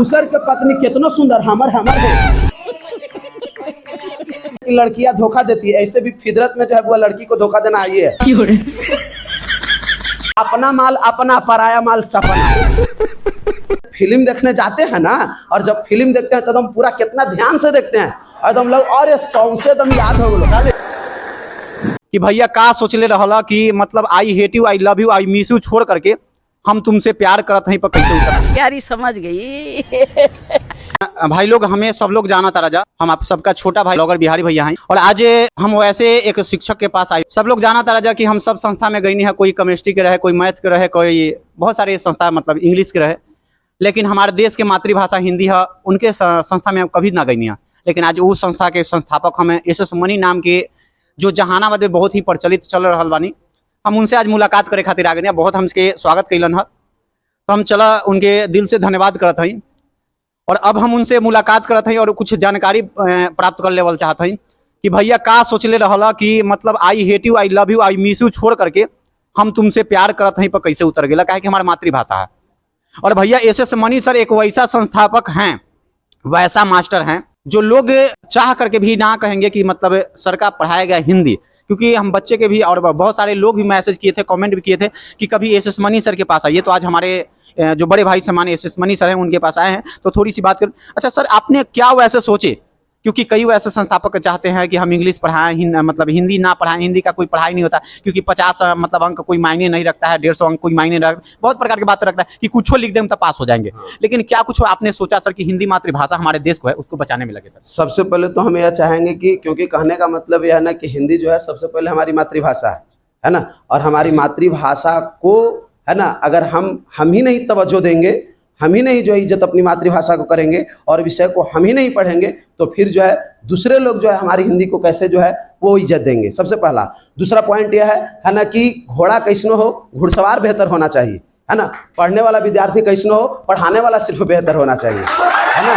दूसर के पत्नी कितना सुंदर हमर हमर है। लड़कियां धोखा देती है, ऐसे भी फितरत में जो है वो लड़की को धोखा देना आई है। अपना माल अपना, पराया माल सपना। फिल्म देखने जाते हैं ना, और जब फिल्म देखते हैं तो हम पूरा कितना ध्यान से देखते हैं, एकदम लोग और ये सॉन्ग से एकदम याद हो गए कि भैया का सोचले रहला कि मतलब I hate you, I love you, I miss you छोड़ करके हम तुमसे प्यार करत हैं पर कैसे उतर। यारी समझ गई। भाई लोग, हमें सब लोग जाना था राजा, हम आप सबका छोटा भाई ब्लॉगर बिहारी भैया हैं। और आज हम वैसे एक शिक्षक के पास आए। सब लोग जाना था राजा कि हम सब संस्था में गई नहीं है, कोई केमिस्ट्री के रहे, कोई मैथ के रहे, कोई बहुत सारे संस्था मतलब इंग्लिश के रहे, लेकिन हमारे देश के मातृभाषा हिंदी है, उनके संस्था में हम कभी ना गई नहीं है। लेकिन आज उस संस्था के संस्थापक हमें एस.एस. मनी नाम के, जो जहानाबाद में बहुत ही प्रचलित चल रहा बानी, हम उनसे आज मुलाकात करे खातिर आ गए। बहुत हमके स्वागत कैलन है, तो हम चला उनके दिल से धन्यवाद करत हई। और अब हम उनसे मुलाकात करत हई और कुछ जानकारी प्राप्त कर लेवल चाहत हई कि भैया का सोचले रहला कि मतलब I hate you, I love you, I miss you छोड़ करके हम तुमसे प्यार करत हई पर कैसे उतर गेला, काहे कि हमारी मातृभाषा है। और भैया एस.एस. मनी सर एक वैसा संस्थापक हैं, वैसा मास्टर हैं, जो लोग चाह करके भी ना कहेंगे कि मतलब सर का पढ़ाया गया हिंदी। क्योंकि हम बच्चे के भी और बहुत सारे लोग भी मैसेज किए थे, कमेंट भी किए थे कि कभी एस.एस. मनी सर के पास आइए। तो आज हमारे जो बड़े भाई समान एस.एस. मनी सर हैं उनके पास आए हैं, तो थोड़ी सी बात कर। अच्छा सर, आपने क्या वैसे सोचे, क्योंकि कई वैसे संस्थापक चाहते हैं कि हम इंग्लिश पढ़ाएं, मतलब हिंदी ना पढ़ाएं, हिंदी का कोई पढ़ाई नहीं होता, क्योंकि 50 मतलब अंक कोई मायने नहीं रखता है, 150 अंक कोई मायने नहीं रखता, बहुत प्रकार की बात रखता है कि कुछ लिख दें तो पास हो जाएंगे। लेकिन क्या कुछ आपने सोचा सर कि हिंदी मातृभाषा हमारे देश को है, उसको बचाने में लगे सर? सबसे पहले तो हम यह चाहेंगे कि, क्योंकि कहने का मतलब यह है ना कि हिंदी जो है सबसे पहले हमारी मातृभाषा है ना, और हमारी मातृभाषा को है ना, अगर हम ही नहीं तवज्जो देंगे, हम ही नहीं जो है इज्जत अपनी मातृभाषा को करेंगे और विषय को हम ही नहीं पढ़ेंगे, तो फिर जो है दूसरे लोग जो है हमारी हिंदी को कैसे जो है वो इज्जत देंगे। सबसे पहला। दूसरा पॉइंट यह है ना कि घोड़ा कैसनो हो, घुड़सवार बेहतर होना चाहिए, है ना। पढ़ने वाला विद्यार्थी कैसनो हो, पढ़ाने वाला सिर्फ बेहतर होना चाहिए, है ना।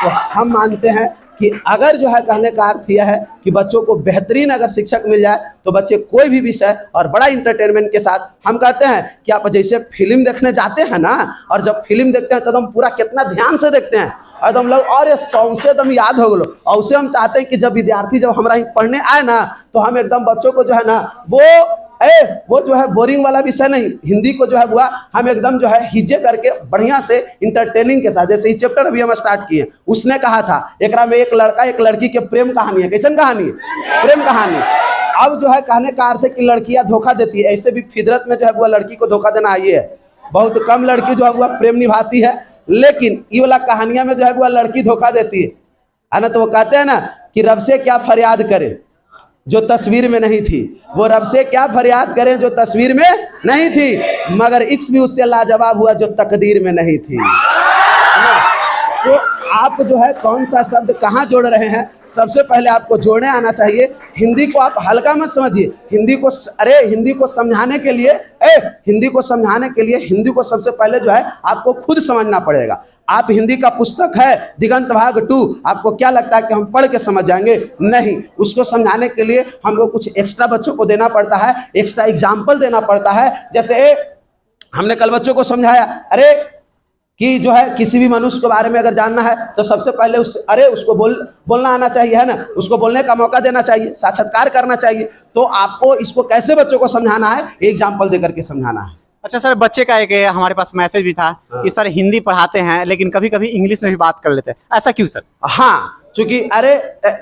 तो हम मानते हैं कि अगर जो है, कहने का अर्थ यह है कि बच्चों को बेहतरीन अगर शिक्षक मिल जाए तो बच्चे कोई भी विषय और बड़ा इंटरटेनमेंट के साथ, हम कहते हैं कि आप जैसे फिल्म देखने जाते हैं ना, और जब फिल्म देखते हैं तो हम पूरा कितना ध्यान से देखते हैं, एकदम लोग और ये सॉन्ग से एकदम याद हो गए। और उसे हम चाहते हैं कि जब विद्यार्थी जब हमारा पढ़ने आए ना, तो हम एकदम बच्चों को जो है ना वो जो है बोरिंग वाला विषय नहीं, हिंदी को जो है वो हम एकदम जो है हिज्जे करके बढ़िया से इंटरटेनिंग के साथ, जैसे ये चैप्टर अभी हम स्टार्ट किए, उसने कहा था एकरा में एक लड़का एक लड़की के प्रेम कहानी है। कैसन कहानी है? प्रेम कहानी। अब जो है कहने का अर्थ है कि लड़कियां धोखा देती है, ऐसे भी फितरत में जो है वो लड़की को धोखा देना आई है। बहुत कम लड़की जो है वो प्रेम निभाती है, लेकिन ये वाला कहानियां में जो है वो लड़की धोखा देती है ना। तो वो कहते हैं ना कि रब से क्या फरियाद करें जो तस्वीर में नहीं थी, वो रब से क्या फरियाद करें जो तस्वीर में नहीं थी, मगर इश्क भी उससे लाजवाब हुआ जो तकदीर में नहीं थी। तो आप जो है कौन सा शब्द कहाँ जोड़ रहे हैं, सबसे पहले आपको जोड़ने आना चाहिए। हिंदी को आप हल्का मत समझिए, हिंदी को समझाने के लिए हिंदी को सबसे पहले जो है आपको खुद समझना पड़ेगा। आप हिंदी का पुस्तक है दिगंत भाग 2, आपको क्या लगता है कि हम पढ़ के समझ जाएंगे? नहीं, उसको समझाने के लिए हमको कुछ एक्स्ट्रा बच्चों को देना पड़ता है, एक्स्ट्रा एग्जाम्पल देना पड़ता है। जैसे हमने कल बच्चों को समझाया कि जो है किसी भी मनुष्य के बारे में अगर जानना है तो सबसे पहले उसको बोलना आना चाहिए, है ना, उसको बोलने का मौका देना चाहिए, साक्षात्कार करना चाहिए। तो आपको इसको कैसे बच्चों को समझाना है, एग्जाम्पल दे करके समझाना है। अच्छा सर, बच्चे का एक हमारे पास मैसेज भी था कि सर हिंदी पढ़ाते हैं लेकिन कभी कभी इंग्लिश में भी बात कर लेते हैं, ऐसा क्यों सर? हाँ, चूंकि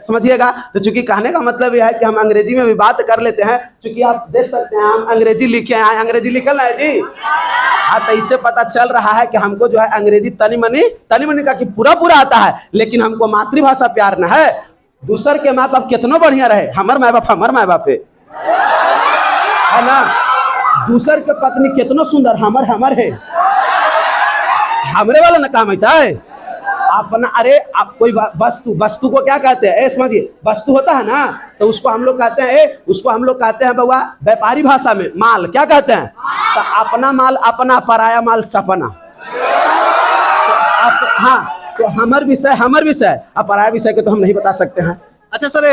समझिएगा, तो चूंकि कहने का मतलब यह है कि हम अंग्रेजी में भी बात कर लेते हैं। चूंकि आप देख सकते हैं हम अंग्रेजी लिखे हैं, अंग्रेजी लिखल है जी। हाँ, तो इससे पता चल रहा है कि हमको जो है अंग्रेजी तनी मनी का कि पूरा आता है, लेकिन हमको मातृभाषा प्यार न है। दूसर के माँ बाप कितना बढ़िया रहे, हमार माँ बाप है ना। दूसर के पत्नी कितना सुंदर हमर है, हमरे वाला ना काम है अपना। आप कोई वस्तु को क्या कहते हैं? समझिए, वस्तु होता है ना, तो उसको हम लोग कहते हैं बउआ व्यापारी भाषा में माल। क्या कहते हैं? तो अपना माल अपना, पराया माल सपना। तो हाँ, तो हमर विषय अब पराया विषय के तो हम नहीं बता सकते हैं, अच्छा सर,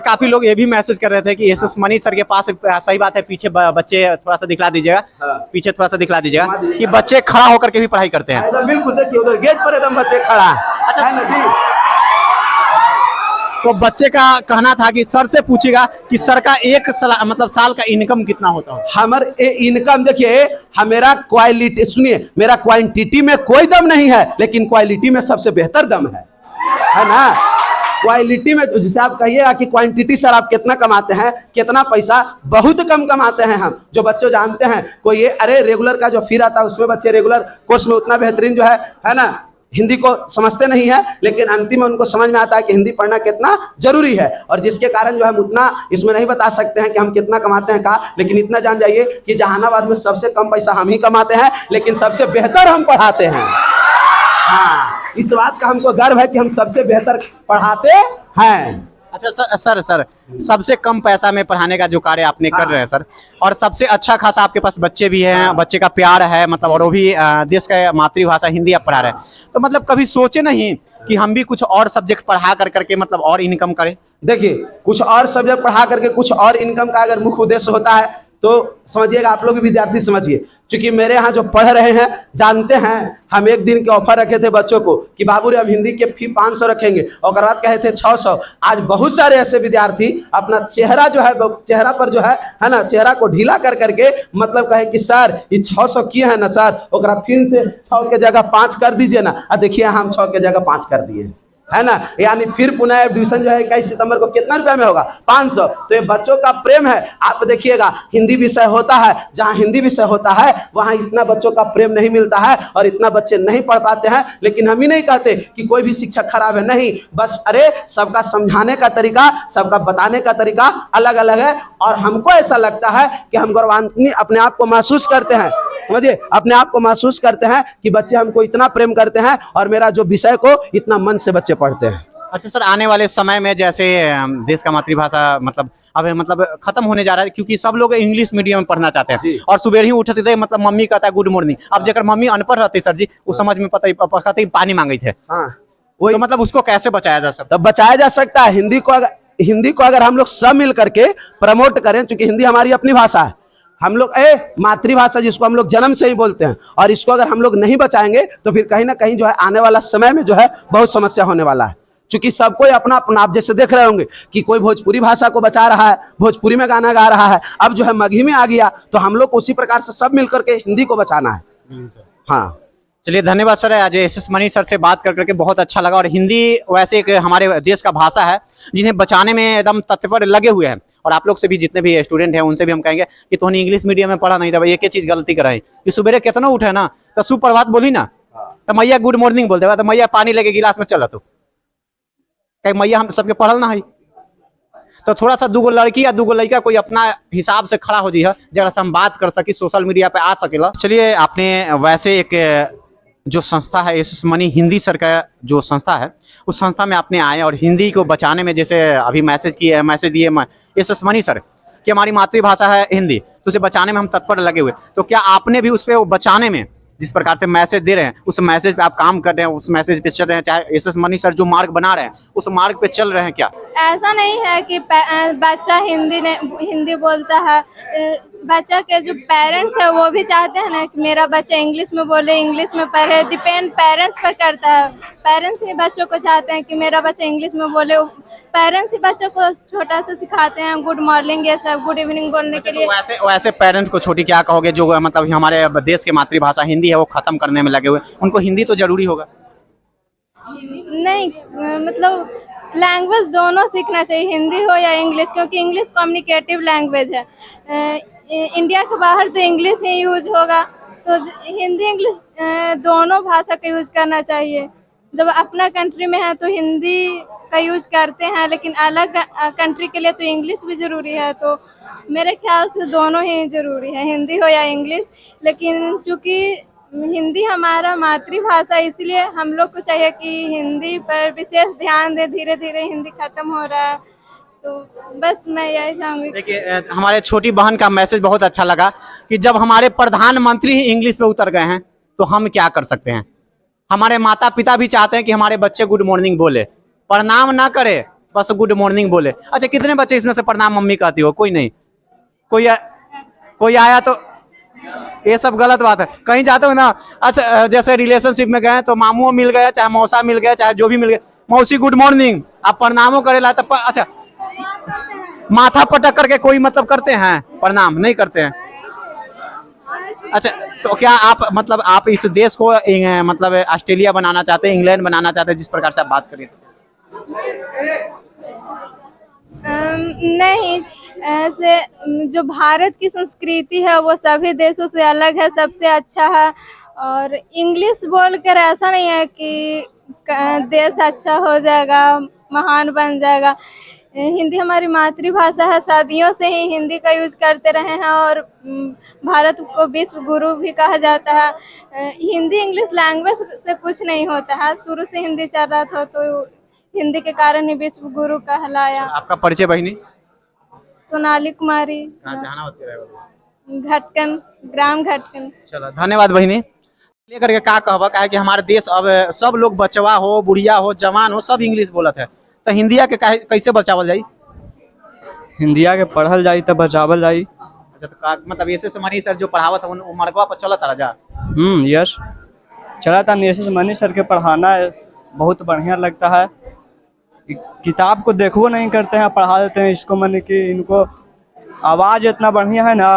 काफी लोग ये भी मैसेज कर रहे थे कि एसएस मनी सर के पास, सही बात है, पीछे बच्चे थोड़ा सा दिखला दीजिएगा, हाँ। पीछे थोड़ा सा दिखला दीजिएगा कि बच्चे खड़ा होकर के भी पढ़ाई करते हैं। एकदम बिल्कुल, देखिए उधर गेट पर एकदम बच्चे खड़ा है। अच्छा है ना जी। तो बच्चे का कहना था कि सर से पूछेगा कि सर का मतलब साल का इनकम कितना होता है। हमारे इनकम देखिए, मेरा क्वालिटी सुनिए, मेरा क्वांटिटी में कोई दम नहीं है, लेकिन क्वालिटी में सबसे बेहतर दम है ना। क्वालिटी में जैसे आप कहिएगा कि क्वांटिटी सर आप कितना कमाते हैं, कितना पैसा, बहुत कम कमाते हैं हम। जो बच्चे जानते हैं, कोई ये अरे रेगुलर का जो फी आता है उसमें बच्चे रेगुलर कोर्स में उतना बेहतरीन जो है ना, हिंदी को समझते नहीं है, लेकिन अंतिम में उनको समझ में आता है कि हिंदी पढ़ना कितना जरूरी है। और जिसके कारण जो है हम उतना इसमें नहीं बता सकते हैं कि हम कितना कमाते हैं का, लेकिन इतना जान जाइए कि जहानाबाद में सबसे कम पैसा हम ही कमाते हैं, लेकिन सबसे बेहतर हम पढ़ाते हैं। हाँ, इस बात का हमको गर्व है कि हम सबसे बेहतर पढ़ाते हैं। अच्छा सर, सबसे कम पैसा में पढ़ाने का जो कार्य आपने कर रहे हैं सर, और सबसे अच्छा खासा आपके पास बच्चे भी हैं, बच्चे का प्यार है, मतलब, और वो भी देश का मातृभाषा हिंदी आप पढ़ा रहे हैं, तो मतलब कभी सोचे नहीं कि हम भी कुछ और सब्जेक्ट पढ़ा करके मतलब और इनकम करें? देखिए, कुछ और सब्जेक्ट पढ़ा करके कुछ और इनकम का अगर मुख्य उद्देश्य होता है तो समझिएगा, आप लोग विद्यार्थी समझिए, क्योंकि मेरे यहाँ जो पढ़ रहे हैं जानते हैं, हम एक दिन के ऑफर रखे थे बच्चों को कि बाबू रे हम हिंदी के फी 500 रखेंगे, और बाद कहे थे 600। आज बहुत सारे ऐसे विद्यार्थी अपना चेहरा जो है, चेहरा पर जो है ना, चेहरा को ढीला कर करके मतलब कहे कि सर ये 600 किए हैं ना सर, और फिर से 6 के जगह 5 कर दीजिए ना। देखिए हम 6 के जगह 5 कर दिए, है ना। यानी फिर पुनः एडमिशन जो है 21 सितंबर को कितना रुपया में होगा, 500। तो ये बच्चों का प्रेम है। आप देखिएगा, हिंदी विषय होता है, जहाँ हिंदी विषय होता है वहाँ इतना बच्चों का प्रेम नहीं मिलता है और इतना बच्चे नहीं पढ़ पाते हैं। लेकिन हम ही नहीं कहते कि कोई भी शिक्षक खराब है, नहीं, बस अरे सबका समझाने का तरीका, सबका बताने का तरीका अलग अलग है। और हमको ऐसा लगता है कि हम गौरवान्वित अपने आप को महसूस करते हैं, समझिए, अपने आप को महसूस करते हैं कि बच्चे हमको इतना प्रेम करते हैं और मेरा जो विषय को इतना मन से बच्चे पढ़ते हैं। अच्छा सर, आने वाले समय में जैसे देश का मातृभाषा मतलब खत्म होने जा रहा है, क्योंकि सब लोग इंग्लिश मीडियम में पढ़ना चाहते हैं, और सुबह ही उठते थे मतलब मम्मी कहता है गुड मॉर्निंग। अब जगह मम्मी अनपढ़ रहते सर जी, वो समझ में पता ही पानी मांगे थे। हाँ, तो मतलब उसको कैसे बचाया जा सकता? तब बचाया जा सकता है। हिंदी को अगर हम लोग सब मिल करके प्रमोट करें, क्योंकि हिंदी हमारी अपनी भाषा है, हम लोग मातृभाषा जिसको हम लोग जन्म से ही बोलते हैं, और इसको अगर हम लोग नहीं बचाएंगे तो फिर कहीं ना कहीं जो है आने वाला समय में जो है बहुत समस्या होने वाला है। क्योंकि सबको अपना अपना, आप जैसे देख रहे होंगे कि कोई भोजपुरी भाषा को बचा रहा है, भोजपुरी में गाना गा रहा है, अब जो है मगही में आ गया, तो हम लोग उसी प्रकार से सब मिलकर के हिंदी को बचाना है। हाँ, चलिए, धन्यवाद सर। आज एसएस मनी सर से बात करके बहुत अच्छा लगा। और हिंदी वैसे एक हमारे देश का भाषा है जिन्हें बचाने में एकदम तत्पर लगे हुए हैं। और आप लोग से भी, जितने भी स्टूडेंट हैं, उनसे भी हम कहेंगे कि तो इंग्लिश मीडियम में पढ़ा नहीं था, एक चीज गलती कराई कि सुबह कितना उठे ना तो सुप्रभात बोली ना, तो मैया गुड मॉर्निंग बोलते, तो मैया पानी लेके गिलास में चला, तो कहीं मैया हम सबके पढ़ल ना है, तो थोड़ा सा दूगो लड़की या दूगो लड़का कोई अपना हिसाब से खड़ा हो जी है, जरा से हम बात कर सकी, सोशल मीडिया पे आ सकेला। चलिए, आपने वैसे एक जो संस्था है एसएस मनी हिंदी सर का जो संस्था है, उस संस्था में आपने आए और हिंदी को बचाने में, जैसे अभी मैसेज दिए एसएस मनी सर कि हमारी मातृभाषा है हिंदी, तो उसे बचाने में हम तत्पर लगे हुए। तो क्या आपने भी उस पर बचाने में, जिस प्रकार से मैसेज दे रहे हैं, उस मैसेज पे आप काम कर रहे हैं, उस मैसेज पे चल रहे हैं, चाहे एसएस मनी सर जो मार्ग बना रहे हैं उस मार्ग पे चल रहे हैं क्या? ऐसा नहीं है कि बच्चा हिंदी बोलता है, बच्चा के जो पेरेंट्स है वो भी चाहते हैं ना कि मेरा बच्चा इंग्लिश में बोले, इंग्लिश में पढ़े। डिपेंड पेरेंट्स पर करता है। पेरेंट्स ही बच्चों को चाहते हैं कि मेरा बच्चा इंग्लिश में बोले। पेरेंट्स ही बच्चों को छोटा सा सिखाते हैं गुड मॉर्निंग, ये सब गुड इवनिंग बोलने के लिए। वैसे पेरेंट्स को छोटी क्या कहोगे जो मतलब हमारे देश की मातृभाषा हिंदी है वो खत्म करने में लगे हुए, उनको हिंदी तो जरूरी होगा? नहीं, मतलब लैंग्वेज दोनों सीखना चाहिए, हिंदी हो या इंग्लिश, क्योंकि इंग्लिश कम्युनिकेटिव लैंग्वेज है। इंडिया के बाहर तो इंग्लिश ही यूज होगा, तो हिंदी इंग्लिश दोनों भाषा का यूज करना चाहिए। जब अपना कंट्री में है तो हिंदी का यूज करते हैं, लेकिन अलग कंट्री के लिए तो इंग्लिश भी ज़रूरी है। तो मेरे ख्याल से दोनों ही ज़रूरी है, हिंदी हो या इंग्लिश। लेकिन चूँकि हिंदी हमारा मातृभाषा, इसलिए हम लोग को चाहिए कि हिंदी पर विशेष ध्यान दे। धीरे धीरे हिंदी खत्म हो रहा है, तो बस मैं यही चाहूँगी। देखिए, हमारे छोटी बहन का मैसेज बहुत अच्छा लगा कि जब हमारे प्रधानमंत्री ही इंग्लिश में उतर गए हैं तो हम क्या कर सकते हैं। हमारे माता पिता भी चाहते हैं कि हमारे बच्चे गुड मॉर्निंग बोले, प्रणाम ना करे, बस गुड मॉर्निंग बोले। अच्छा, कितने बच्चे इसमें से प्रणाम मम्मी कहती हो? कोई नहीं? कोई आया तो ये सब गलत बात है। कहीं जाते हो ना, अच्छा जैसे रिलेशनशिप में गए तो मामू मिल गया, चाहे मौसा मिल गया, चाहे जो भी मिल गया, मौसी गुड मॉर्निंग, आप प्रणामों करेला तब अच्छा माथा पटक करके कोई मतलब करते हैं? प्रणाम नहीं करते हैं। अच्छा, तो क्या आप मतलब आप इस देश को मतलब ऑस्ट्रेलिया बनाना चाहते हैं, इंग्लैंड बनाना चाहते हैं, जिस प्रकार से आप बात करिए? नहीं, ऐसे जो भारत की संस्कृति है वो सभी देशों से अलग है, सबसे अच्छा है। और इंग्लिश बोलकर ऐसा नहीं है कि देश अच्छा हो जाएगा, महान बन जाएगा। हिंदी हमारी मातृभाषा है, सदियों से ही हिंदी का यूज करते रहे हैं और भारत को विश्व गुरु भी कहा जाता है। हिंदी इंग्लिश लैंग्वेज से कुछ नहीं होता है, शुरू से हिंदी चल रहा था तो हिंदी के कारण ही विश्व गुरु कहलाया। आपका परिचय बहिनी? सोनाली कुमारी, घटकन, ग्राम घटकन। चलो धन्यवाद बहिनी। लेकर के का कहबा का है कि हमारे देश अब सब लोग बचवा हो, बुढ़िया हो, जवान हो, सब इंग्लिश बोलत है, तो हिंदिया के कैसे बचावल जाई? हिंदिया के पढ़ल जाई तब बचावल जाई। अच्छा, तो मतलब ऐसे से मनी सर जो पढ़ावत है वो मड़कवा पर चलत राजा? यस, चला था। ऐसे से मनी सर के पढ़ाना बहुत बढ़िया लगता है। किताब को देखो नहीं करते हैं, पढ़ा देते हैं इसको। मैंने कि इनको आवाज़ इतना बढ़िया है ना,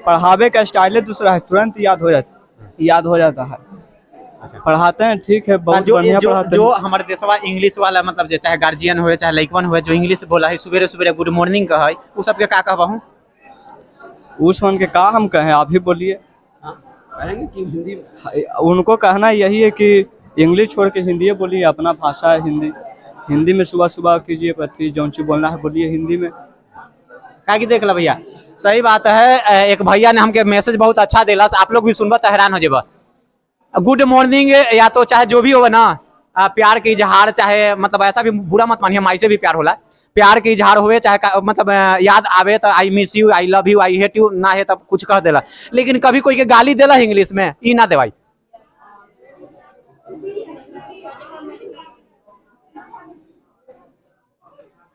पढ़ावे का स्टाइल दूसरा है, तुरंत याद हो जाता है। अच्छा, पढ़ाते हैं, ठीक है, बहुत बढ़िया पढ़ाते जो हैं। हमारे देशवा इंग्लिश वाला मतलब चाहे गार्जियन हो चाहे लइकवन हो जो इंग्लिश बोला है, सुबह सुबह गुड मॉर्निंग का है, वो सबके का कहबा हूँ? उस वन के का हम कहें, आप ही बोलिए। कहेंगे कि हिंदी, उनको कहना यही है कि इंग्लिश छोड़ के हिंदी बोलिए, अपना भाषा है हिंदी। हिंदी में सुबह सुबह कीजिए, पति जौन सी बोलना है बोलिए हिंदी में। का कि देख लो भैया, सही बात है। एक भैया ने हमके मैसेज बहुत अच्छा दिला, आप लोग भी सुनबा तो हैरान हो जेबा। गुड मॉर्निंग या तो चाहे जो भी हो ना, प्यार की इजहार, चाहे मतलब ऐसा भी बुरा मत मानिए, माई से भी प्यार होला, प्यार की इजहार हुए, चाहे मतलब याद आवे तो I miss you, I love you, I hate you ना है तब कुछ कह देला, लेकिन कभी कोई के गाली देला इंग्लिश में, ई ना देवाई।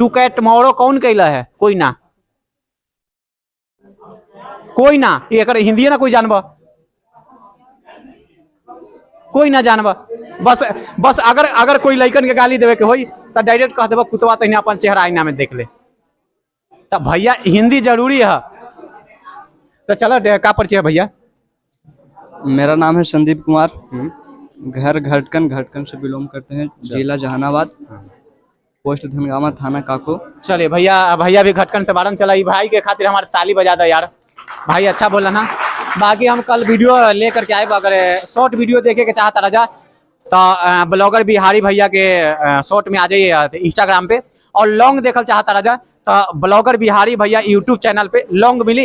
टू कैट टुमारो कौन कैला है? कोई ना, कोई ना, ये हिंदी ना कोई जानबा, कोई ना जानबा। बस अगर कोई लइकन के गाली देवे के होई तो डायरेक्ट कह देबा कुतवा तहिना अपन चेहरा आईना में देख ले। तब भैया हिंदी जरूरी है। तो चलो का परिचय है भैया? मेरा नाम है संदीप कुमार, घर घटकन से बिलोंग करते हैं, जिला जहानाबाद, पोस्ट धनगामा, थाना काको। चलिए भैया भी घटकन से बारन। चला भाई के खातिर हमारे ताली बजा दो यार, भाई अच्छा बोला ना। बाकी हम कल वीडियो लेकर के आए, अगर शॉर्ट वीडियो देखे के चाहता रहा तो ब्लॉगर बिहारी भैया के शॉर्ट में आ जाइए इंस्टाग्राम पे, और लॉन्ग देखल चाहता रहा तो ब्लॉगर बिहारी भैया यूट्यूब चैनल पे लॉन्ग मिली।